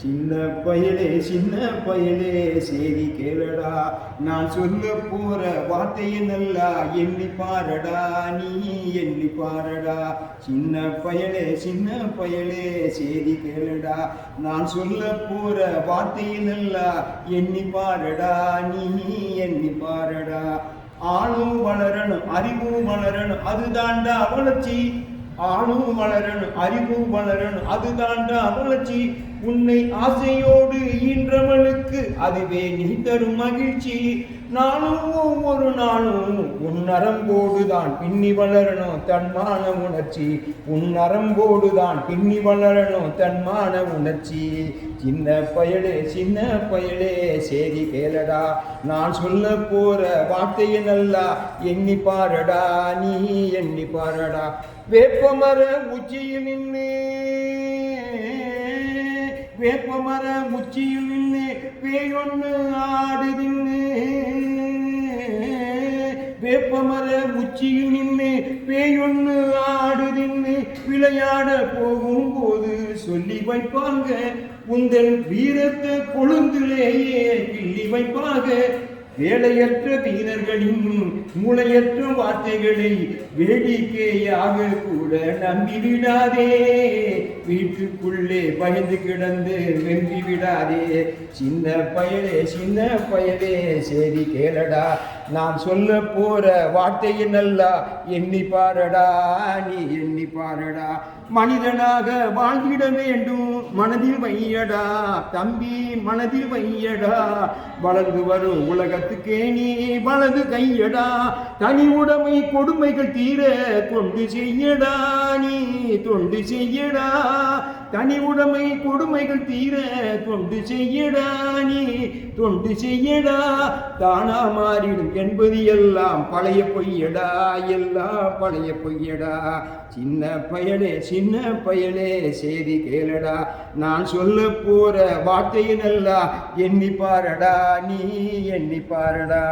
சின்ன பயலே சரி கேளடா, நான் சொல்ல போற வார்த்தையை நல்லா எண்ணி பாரடா, நீ எண்ணி பாரடா. சின்ன பயலே சரி கேளடா, நான் சொல்ல போற வார்த்தையை நல்லா எண்ணி பாரடா, நீ எண்ணி பாரடா. ஆளும் வளரணும் அறிவும் வளரணும் அதுதாண்டா வளர்ச்சி, ஆளும் வளரணும் அறிவும் வளரணும் அதுதாண்டா வளர்ச்சி. உன்னை ஆசையோடு ஈன்றவளுக்கு அதுவே நீ தரும் மகிழ்ச்சி. நானும் ஒவ்வொரு நாளும் உன் நரம்போடுதான் பின்னி வளரணும் தன்மான உணர்ச்சி, உன் நரம்போடுதான் பின்னி வளரணும் தன்மான உணர்ச்சி. சின்ன பயலே சரி கேளடா, நான் சொல்ல போற வார்த்தையை நல்லா எண்ணி பாரடா, நீ எண்ணி பாரடா. வேப்பமர உச்சியில் நின்று வேப்பமர உச்சியில் நின்று பேயொன்னு ஆடுதின்னு, வேப்பமர உச்சியில் நின்று பேயொன்னு ஆடுதின்னு. விளையாட போகும்போது சொல்லி வைப்பாங்க உந்தன் வீரத்தை கொழுந்திலேயே கிள்ளி வைப்பாங்க. வேலையற்ற வீரர்களின் மூளையற்ற வார்த்தைகளை வேடிக்கையாக கூட நம்பிவிடாதே, வீட்டுக்குள்ளே பயந்து கிடந்து வெம்பி விடாதே. சின்ன பயலே சரி கேளடா, நான் சொல்ல போற வார்த்தையை நல்லா எண்ணி பாரடா, நீ எண்ணி பாரடா. மனிதனாக வாழ்ந்திட வேண்டும் மனதில் வையடா தம்பி, மனதில் வையடா. வளர்ந்து வரும் உலகத்துக்கே நீ வலது கையடா, தனி உடைமை கொடுமைகள் தீர தொண்டு செய்யடா, நீ தொண்டு செய்யடா. தனி உடைமை கொடுமைகள் தீர தொண்டு செய்யடா, நீ தொண்டு செய்யடா. தானா மாறிடும் என்பது எல்லாம் பழைய பொய்யடா, எல்லாம் பழைய பொய்யடா. சின்ன பயலே சரி கேளடா, நான் சொல்ல போற வார்த்தையை நல்லா எண்ணி பாரடா, நீ எண்ணி பாரடா.